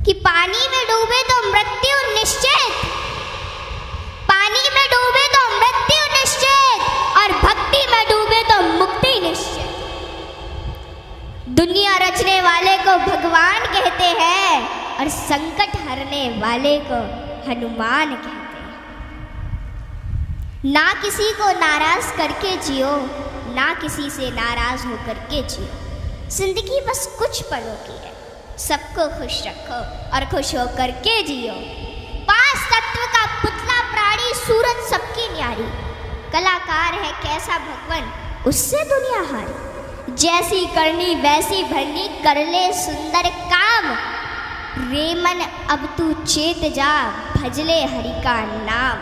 कि पानी में डूबे तो मृत्यु निश्चित, पानी में डूबे तो मृत्यु निश्चित, और भक्ति में डूबे तो मुक्ति निश्चित। दुनिया रचने वाले को भगवान कहते हैं और संकट हरने वाले को हनुमान कहते हैं। ना किसी को नाराज करके जियो, ना किसी से नाराज होकर के जियो। जिंदगी बस कुछ पलों की है, सबको खुश रखो और खुश होकर के जियो। पांच तत्व का पुतला प्राणी सूरत सबकी न्यारी, कलाकार है कैसा भगवान उससे दुनिया हारी। जैसी करनी वैसी भरनी कर ले सुंदर काम, रेमन अब तू चेत जा भजले हरि का नाम।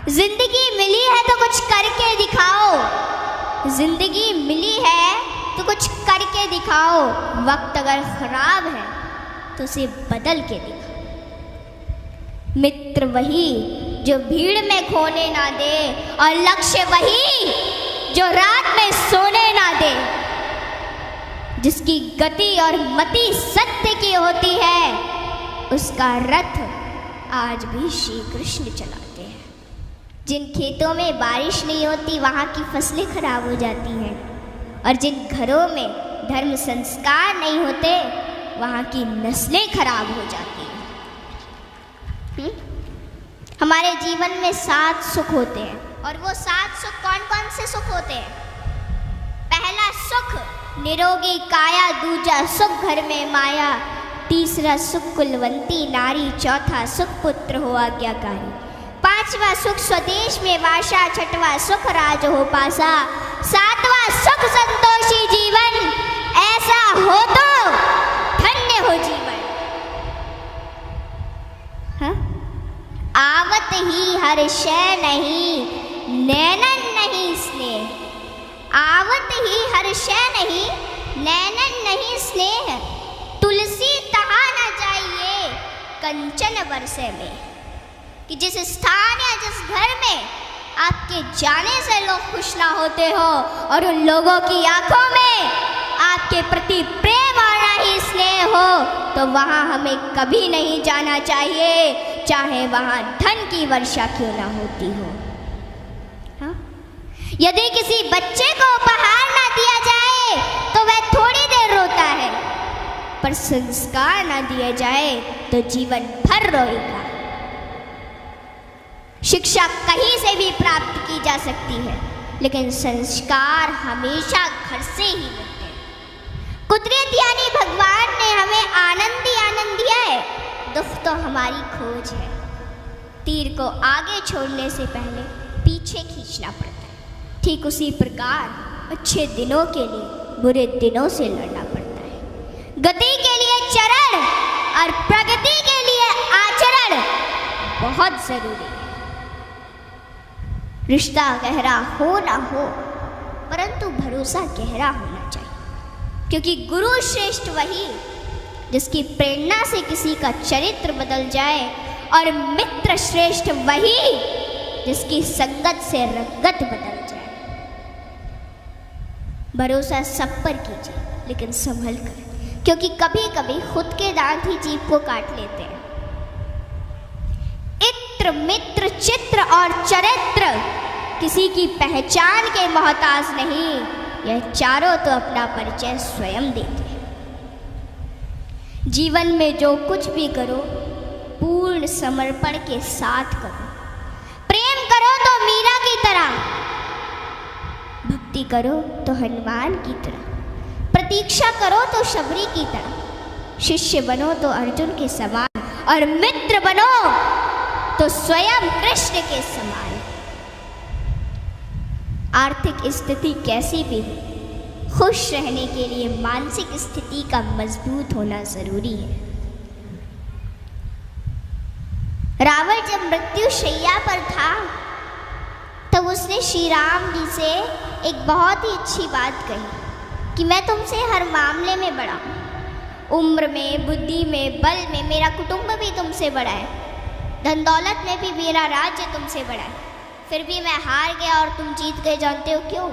जिंदगी मिली है तो कुछ करके दिखाओ, जिंदगी मिली है तो कुछ करके दिखाओ। वक्त अगर खराब है तो उसे बदल के दिखाओ। मित्र वही जो भीड़ में खोने ना दे, और लक्ष्य वही जो रात में सोने ना दे। जिसकी गति और मति सत्य की होती है, उसका रथ आज भी श्री कृष्ण चलाते हैं। जिन खेतों में बारिश नहीं होती वहाँ की फसलें खराब हो जाती हैं, और जिन घरों में धर्म संस्कार नहीं होते वहाँ की नस्लें खराब हो जाती हैं। हमारे जीवन में 7 सुख होते हैं, और वो 7 सुख कौन कौन से सुख होते हैं? पहला सुख निरोगी काया, दूजा सुख घर में माया, तीसरा सुख कुलवंती नारी, चौथा सुख पुत्र हो आज्ञाकारी, पांचवा सुख स्वदेश में वासा, छठवां सुख राज हो पासा, सातवां सुख संतोषी जीवन, ऐसा हो तो धन्य हो जीवन। हाँ? आवत ही हर्षै नहीं, नैनन नहीं स्नेह। आवत ही हर्षै नहीं, नैनन नहीं स्नेह। तुलसी तहा न जाइए कंचन बरसे में। कि जिस स्थान या जिस घर में आपके जाने से लोग खुश ना होते हो, और उन लोगों की आंखों में आपके प्रति प्रेम और ना ही स्नेह हो, तो वहाँ हमें कभी नहीं जाना चाहिए, चाहे वहाँ धन की वर्षा क्यों ना होती हो। हाँ? यदि किसी बच्चे को उपहार ना दिया जाए तो वह थोड़ी देर रोता है, पर संस्कार ना दिए जाए तो जीवन भर रोएगा। शिक्षा कहीं से भी प्राप्त की जा सकती है, लेकिन संस्कार हमेशा घर से ही मिलते हैं। कुदरत यानी भगवान ने हमें आनंद ही आनंद दिया है, दुख तो हमारी खोज है। तीर को आगे छोड़ने से पहले पीछे खींचना पड़ता है, ठीक उसी प्रकार अच्छे दिनों के लिए बुरे दिनों से लड़ना पड़ता है। गति के लिए चरण और प्रगति के लिए आचरण बहुत जरूरी है। रिश्ता गहरा हो ना हो, परंतु भरोसा गहरा होना चाहिए, क्योंकि गुरु श्रेष्ठ वही जिसकी प्रेरणा से किसी का चरित्र बदल जाए, और मित्र श्रेष्ठ वही जिसकी संगत से रंगत बदल जाए। भरोसा सब पर कीजिए, लेकिन संभल कर, क्योंकि कभी कभी खुद के दांत ही जीभ को काट लेते हैं। इत्र मित्र चित्र और चरित्र किसी की पहचान के मोहताज नहीं, यह चारों तो अपना परिचय स्वयं देते हैं। जीवन में जो कुछ भी करो पूर्ण समर्पण के साथ करो। प्रेम करो तो मीरा की तरह, भक्ति करो तो हनुमान की तरह, प्रतीक्षा करो तो शबरी की तरह, शिष्य बनो तो अर्जुन के समान, और मित्र बनो तो स्वयं कृष्ण के समान। आर्थिक स्थिति कैसी भी हो, खुश रहने के लिए मानसिक स्थिति का मजबूत होना जरूरी है। रावण जब मृत्यु शैया पर था तब उसने श्री राम जी से एक बहुत ही अच्छी बात कही कि मैं तुमसे हर मामले में बड़ा हूँ, उम्र में, बुद्धि में, बल में मेरा कुटुंब भी तुमसे बड़ा है, धन दौलत में भी मेरा राज्य तुमसे बड़ा है, फिर भी मैं हार गया और तुम जीत गए। जानते हो क्यों?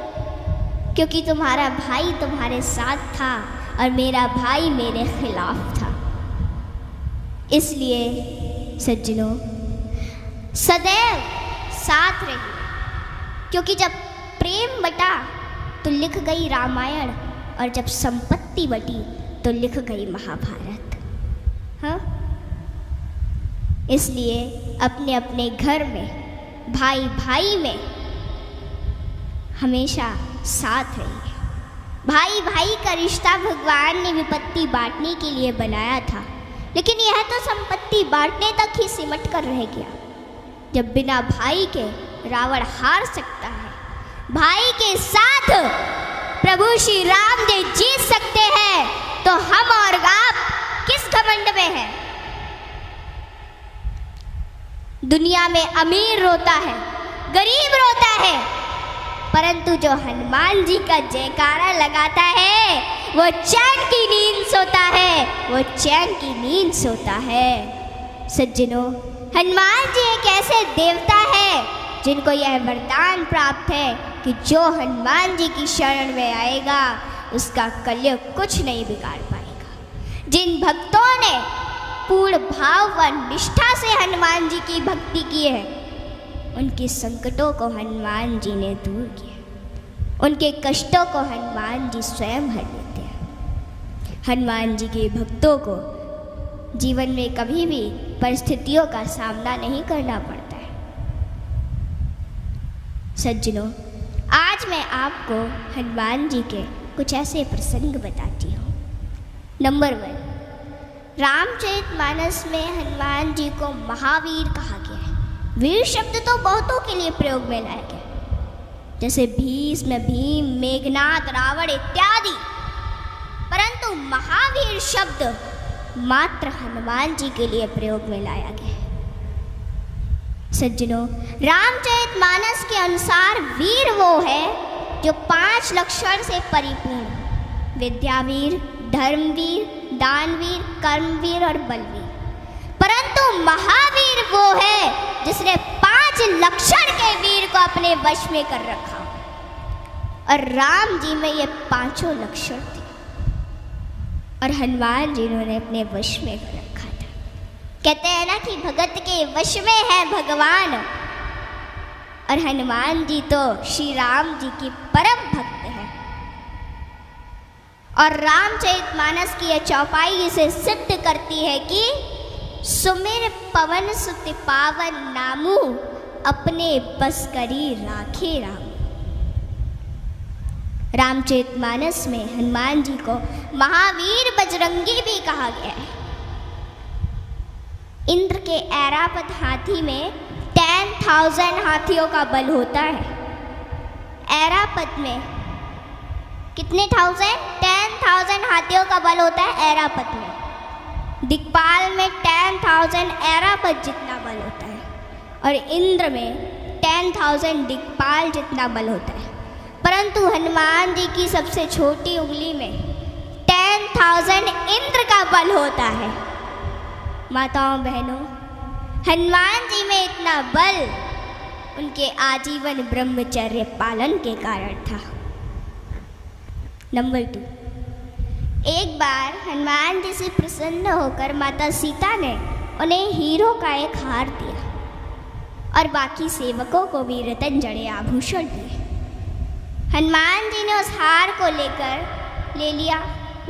क्योंकि तुम्हारा भाई तुम्हारे साथ था और मेरा भाई मेरे खिलाफ था। इसलिए सज्जनों सदैव साथ रहिए, क्योंकि जब प्रेम बटा तो लिख गई रामायण, और जब संपत्ति बटी तो लिख गई महाभारत। हाँ, इसलिए अपने अपने घर में, भाई भाई में हमेशा साथ रहिए। भाई भाई का रिश्ता भगवान ने विपत्ति बांटने के लिए बनाया था, लेकिन यह तो संपत्ति बांटने तक ही सिमट कर रह गया। जब बिना भाई के रावण हार सकता है, भाई के साथ प्रभु श्री राम जी जीत सकते हैं, तो हम और आप किस घमंड में हैं? दुनिया में अमीर रोता है, गरीब रोता है, परंतु जो हनुमान जी का जयकारा लगाता है वो चैन की नींद सोता है, वो चैन की नींद सोता है। सज्जनों, हनुमान जी एक ऐसे देवता है जिनको यह वरदान प्राप्त है कि जो हनुमान जी की शरण में आएगा उसका कलयुग कुछ नहीं बिगाड़ पाएगा। जिन भक्तों ने पूर्ण भाव व निष्ठा से हनुमान जी की भक्ति की है, उनके संकटों को हनुमान जी ने दूर किया, उनके कष्टों को हनुमान जी स्वयं हर लेते हैं। हनुमान जी के भक्तों को जीवन में कभी भी परिस्थितियों का सामना नहीं करना पड़ता है। सज्जनों, आज मैं आपको हनुमान जी के कुछ ऐसे प्रसंग बताती हूँ। नंबर 1, रामचरितमानस में हनुमान जी को महावीर कहा गया है। वीर शब्द तो बहुतों के लिए प्रयोग में लाया गया, जैसे भीष्म, भीम, मेघनाद, रावण इत्यादि, परंतु महावीर शब्द मात्र हनुमान जी के लिए प्रयोग में लाया गया है। सज्जनों, रामचरितमानस के अनुसार वीर वो है जो 5 लक्षण से परिपूर्ण: विद्यावीर, धर्मवीर, दानवीर, कर्मवीर और बलवीर। परंतु महावीर वो है जिसने 5 लक्षण के वीर को अपने वश में कर रखा, और राम जी में ये 5 लक्षण थे और हनुमान जी ने अपने वश में कर रखा था। कहते हैं ना कि भगत के वश में है भगवान, और हनुमान जी तो श्री राम जी की परम भक्त है। और रामचरितमानस की यह चौपाई इसे सिद्ध करती है कि सुमिर पवन सुत पावन नामू, अपने बस करी राखे राम। रामचरितमानस में हनुमान जी को महावीर बजरंगी भी कहा गया है। इंद्र के ऐरावत हाथी में 10,000 हाथियों का बल होता है। ऐरावत में कितने 10,000 हाथियों का बल होता है ऐरावत में। दिक्पाल में 10,000 ऐरावत जितना बल होता है, और इंद्र में 10,000 दिक्पाल जितना बल होता है। परंतु हनुमान जी की सबसे छोटी उंगली में 10,000 इंद्र का बल होता है। माताओं बहनों, हनुमान जी में इतना बल उनके आजीवन ब्रह्मचर्य पालन के कारण था। नंबर 2, एक बार हनुमान जी से प्रसन्न होकर माता सीता ने उन्हें हीरो का एक हार दिया और बाकी सेवकों को भी रतन जड़े आभूषण दिए। हनुमान जी ने उस हार को ले लिया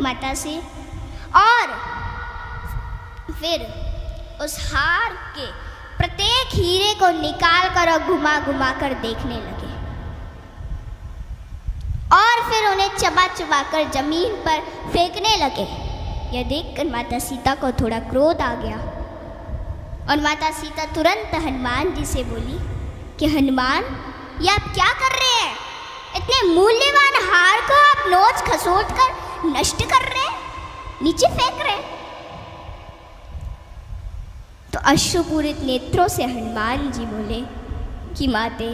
माता से, और फिर उस हार के प्रत्येक हीरे को निकाल कर और घुमा घुमा कर देखने लगे, और फिर उन्हें चबा चबा कर जमीन पर फेंकने लगे। यह देखकर माता सीता को थोड़ा क्रोध आ गया, और माता सीता तुरंत हनुमान जी से बोली कि हनुमान, ये आप क्या कर रहे हैं? इतने मूल्यवान हार को आप नोच खसोट कर नष्ट कर रहे हैं, नीचे फेंक रहे हैं। तो अश्रुपूरित नेत्रों से हनुमान जी बोले कि माते,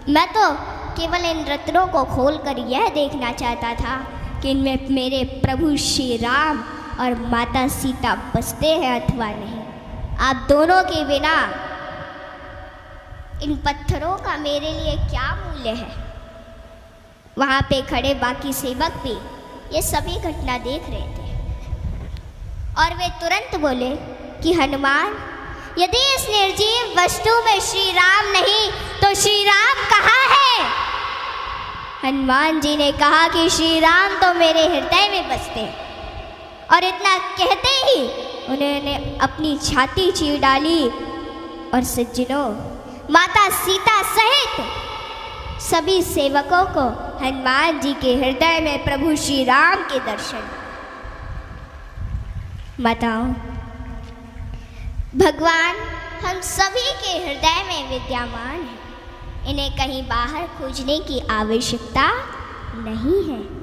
मैं तो केवल इन रत्नों को खोलकर यह देखना चाहता था कि इनमें मेरे प्रभु श्री राम और माता सीता बसते हैं अथवा नहीं। आप दोनों के बिना इन पत्थरों का मेरे लिए क्या मूल्य है? वहाँ पे खड़े बाकी सेवक भी ये सभी घटना देख रहे थे, और वे तुरंत बोले कि हनुमान, यदि इस निर्जीव वस्तु में श्री राम नहीं तो श्री राम कहाँ है? हनुमान जी ने कहा कि श्री राम तो मेरे हृदय में बसते हैं। और इतना कहते ही उन्होंने अपनी छाती चीर डाली और सज्जनों, माता सीता सहित सभी सेवकों को हनुमान जी के हृदय में प्रभु श्री राम के दर्शन। माताओं, भगवान हम सभी के हृदय में विद्यमान है, इन्हें कहीं बाहर खोजने की आवश्यकता नहीं है।